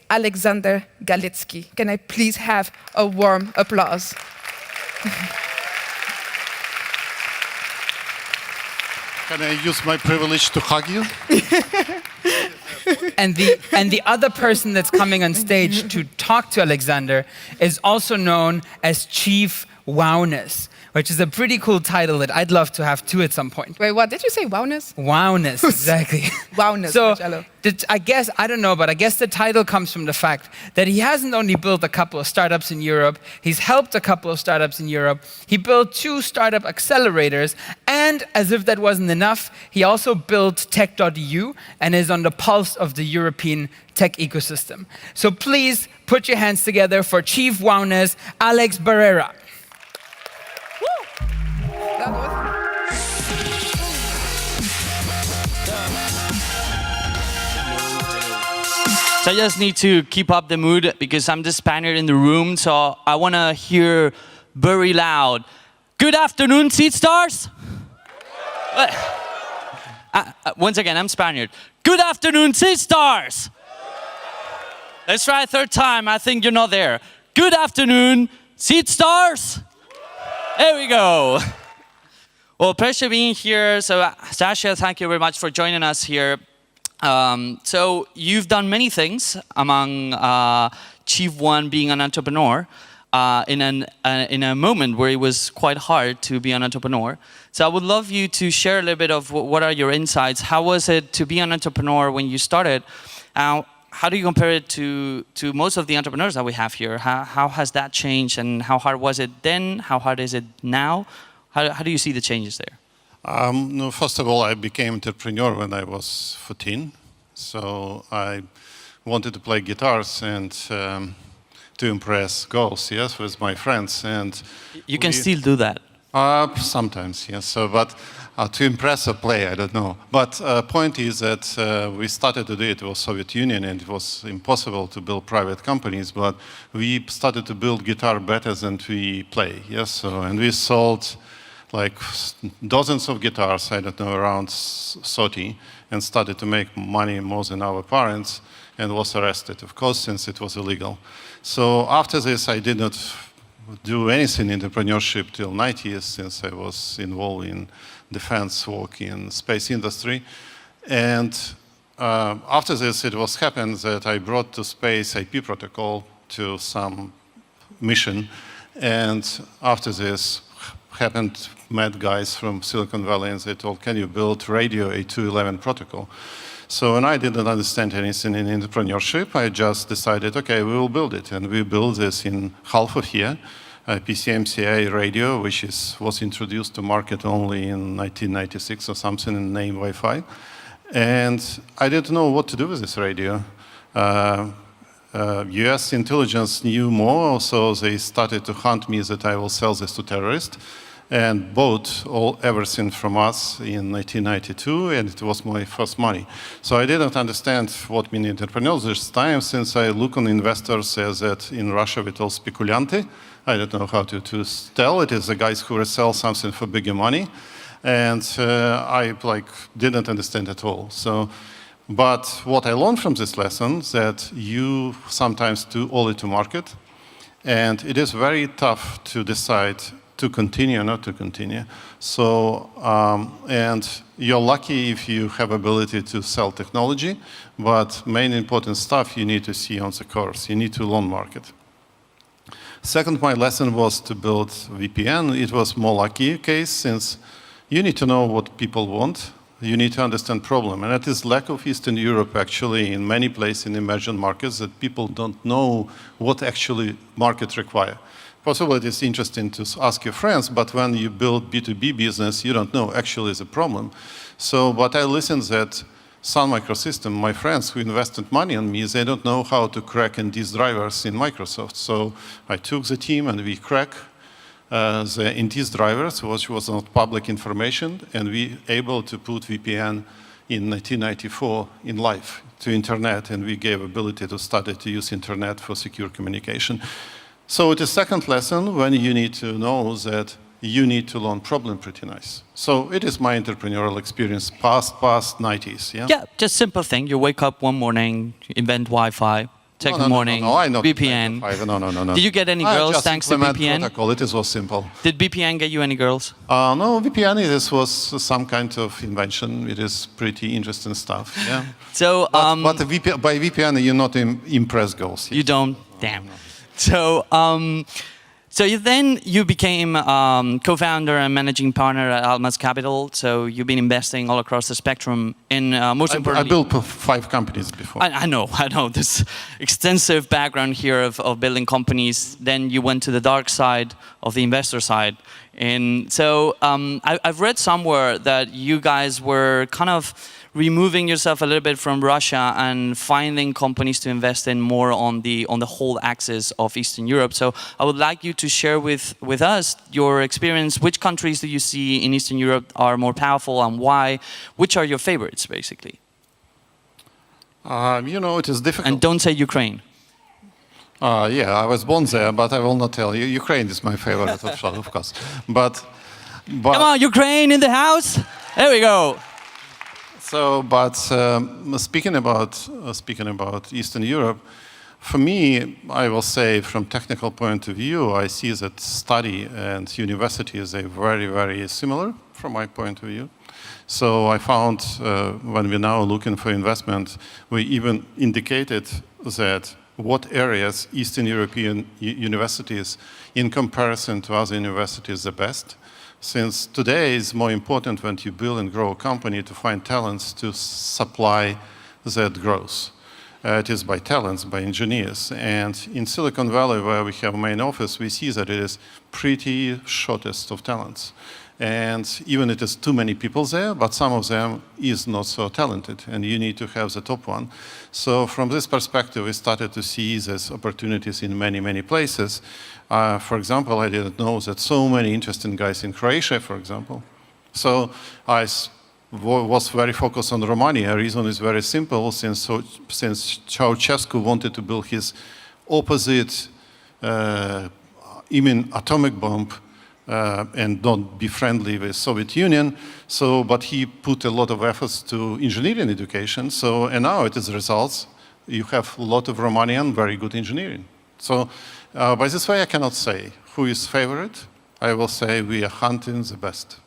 Alexander Galitsky. Can I please have a warm applause? Can I use my privilege to hug you? And the other person that's coming on stage to talk to Alexander is also known as Chief Wowness, which is a pretty cool title that I'd love to have too at some point. Wait, what did you say? Wowness? Wowness, exactly. Wowness, So Marcello. I guess, I don't know, but I guess the title comes from the fact that he hasn't only built a couple of startups in Europe, he's helped a couple of startups in Europe, he built 2 startup accelerators, and as if that wasn't enough, he also built Tech.eu and is on the pulse of the European tech ecosystem. So please put your hands together for Chief Wowness, Alex Barrera. So I just need to keep up the mood because I'm the Spaniard in the room, so I want to hear very loud. Good afternoon, Seedstars. Once again, I'm Spaniard. Good afternoon, Seedstars. Let's try a third time. I think you're not there. Good afternoon, Seedstars. There we go. Well, pleasure being here. So Sasha, thank you very much for joining us here. So you've done many things, among chief one being an entrepreneur in a moment where it was quite hard to be an entrepreneur. So I would love you to share a little bit of what are your insights. How was it to be an entrepreneur when you started? How do you compare it to most of the entrepreneurs that we have here? How has that changed, and how hard was it then? How hard is it now? How do you see the changes there? No, first of all, I became entrepreneur when I was 14. So I wanted to play guitars and to impress girls, yes, with my friends. And you can still do that. Sometimes, yes. So, but to impress or play, I don't know. But point is that we started to do it was Soviet Union, and it was impossible to build private companies. But we started to build guitar better than we play, yes. So, and we sold like dozens of guitars, I don't know, around 30, and started to make money more than our parents, and was arrested, of course, since it was illegal. So after this, I did not do anything in entrepreneurship till 90s, since I was involved in defense work in space industry. And after this, it was happened that I brought to space IP protocol to some mission, and after this, met guys from Silicon Valley, and they told, can you build radio 8211 protocol? So, and I didn't understand anything in entrepreneurship. I just decided, okay, we will build it. And we built this in half of a year, PCMCI radio, which was introduced to market only in 1996 or something, in name Wi-Fi. And I didn't know what to do with this radio. US intelligence knew more, so they started to hunt me that I will sell this to terrorists, and bought everything from us in 1992, and it was my first money. So I didn't understand what mean entrepreneurs this time, since I look on investors as that in Russia we call spekulanti. I don't know how to tell. It is the guys who sell something for bigger money, and I didn't understand at all. So, but what I learned from this lesson that you sometimes do only to market, and it is very tough to decide to continue or not to continue. So, and you're lucky if you have ability to sell technology, but main important stuff you need to see on the course. You need to learn market. Second, my lesson was to build VPN. It was more lucky case, since you need to know what people want. You need to understand problem. And that is lack of Eastern Europe, actually, in many places in emerging markets, that people don't know what actually market require. Possibly it is interesting to ask your friends, but when you build B2B business, you don't know actually the problem. So, but I listened that Sun Microsystem, my friends who invested money on me, they don't know how to crack NDS drivers in Microsoft. So I took the team and we cracked the NDS drivers, which was not public information, and we able to put VPN in 1994 in live to internet, and we gave ability to start to use internet for secure communication. So the second lesson, when you need to know that you need to learn problem pretty nice. So it is my entrepreneurial experience past 90s, yeah? Yeah, just simple thing. You wake up one morning, invent Wi-Fi, Tech No, Morning, no, I know VPN. 9 to 5. No. Did you get any I girls just thanks to implement VPN? protocol. It was simple. Did VPN get you any girls? No, VPN, this was some kind of invention. It is pretty interesting stuff. Yeah. So, But by VPN, you're not impress girls. you don't? Damn. So, so you became co-founder and managing partner at Almaz Capital. So you've been investing all across the spectrum in most I importantly. built 5 companies before. I know this extensive background here of building companies. Then you went to the dark side of the investor side. And so I've read somewhere that you guys were kind of removing yourself a little bit from Russia and finding companies to invest in more on the whole axis of Eastern Europe. So I would like you to share with us your experience. Which countries do you see in Eastern Europe are more powerful and why? Which are your favorites, basically? It is difficult. And don't say Ukraine. Yeah, I was born there, but I will not tell you. Ukraine is my favorite, of course. But Come on, Ukraine in the house. There we go. So, but speaking about Eastern Europe, for me, I will say from technical point of view, I see that study and universities are very, very similar from my point of view. So I found when we're now looking for investment, we even indicated that what areas Eastern European universities, in comparison to other universities, the best. Since today is more important when you build and grow a company to find talents to supply that growth. It is by talents, by engineers. And in Silicon Valley, where we have main office, we see that it is pretty shortest of talents. And even it is too many people there, but some of them is not so talented, and you need to have the top one. So from this perspective, we started to see these opportunities in many, many places. For example, I didn't know that so many interesting guys in Croatia, for example. So I was very focused on Romania. The reason is very simple, since Ceausescu wanted to build his opposite atomic bomb, and not be friendly with Soviet Union. So, but he put a lot of efforts to engineering education. So, and now it is results. You have a lot of Romanian very good engineering. So, by this way, I cannot say who is favorite. I will say we are hunting the best.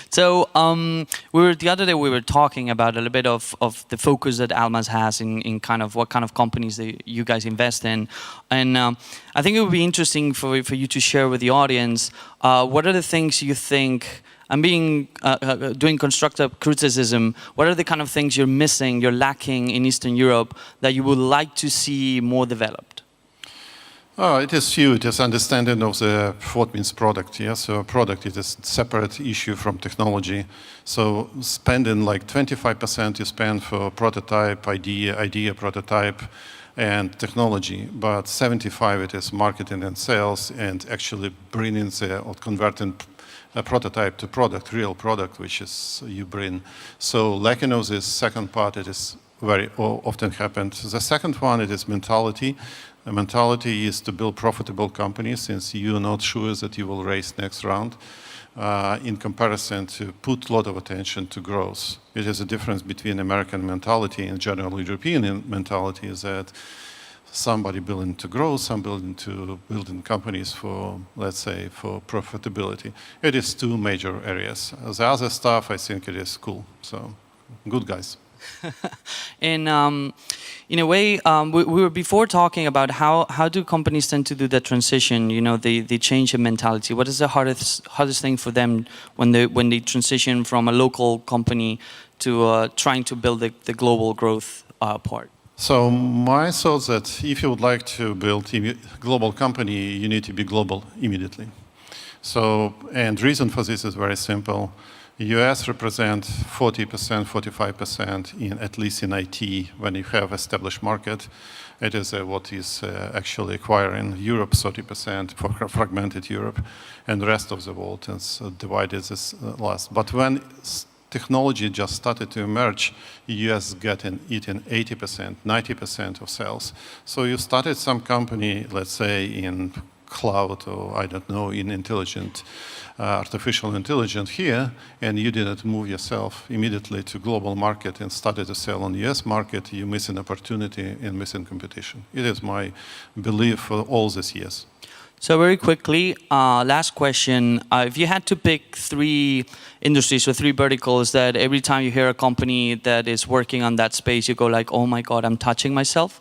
So the other day we were talking about a little bit of the focus that Almaz has in kind of what kind of companies that you guys invest in, and I think it would be interesting for you to share with the audience what are the things you think. I'm doing constructive criticism. What are the kind of things you're missing, you're lacking in Eastern Europe that you would like to see more developed? Oh, it is few. It is understanding of what means product. Yeah, so product is a separate issue from technology. So spending like 25% you spend for prototype, idea prototype, and technology, but 75 it is marketing and sales, and actually bringing or converting a prototype to product, real product, which is you bring. So lacking of this second part, it is very often happened. The second one, it is mentality. The mentality is to build profitable companies, since you're not sure that you will raise next round, in comparison to put a lot of attention to growth. It is a difference between American mentality and general European mentality, is that somebody building to grow, some building companies for, let's say, for profitability. It is two major areas. The other stuff, I think it is cool. So, good guys. In a way, we were before talking about how do companies tend to do that transition, the change in mentality. What is the hardest thing for them when they transition from a local company to trying to build the global growth part? So my thought that if you would like to build a global company, you need to be global immediately. So, and reason for this is very simple. US represent 40%, 45% in at least in IT when you have established market. It is what is actually acquiring. Europe 30% for fragmented Europe, and the rest of the world is divided as last. But when technology just started to emerge, US getting 80%, 90% of sales. So you started some company, let's say in cloud or, I don't know, in artificial intelligence here, and you didn't move yourself immediately to global market and started to sell on the US market, you miss an opportunity and missing competition. It is my belief for all these years. So very quickly, last question. If you had to pick 3 industries or 3 verticals that every time you hear a company that is working on that space, you go like, oh my God, I'm touching myself,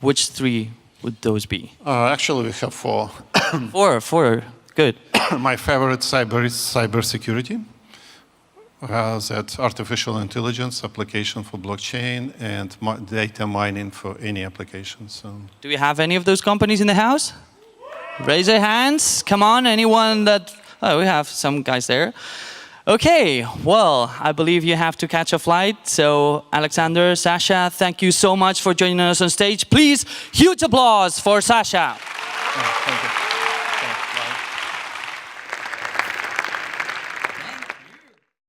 which 3 would those be? Actually, we have 4. 4, good. My favorite is cybersecurity. That artificial intelligence application for blockchain and data mining for any application. So. Do we have any of those companies in the house? Raise your hands. Come on, anyone that... Oh, we have some guys there. Okay, well, I believe you have to catch a flight. So, Alexander, Sasha, thank you so much for joining us on stage. Please, huge applause for Sasha. Oh, thank you.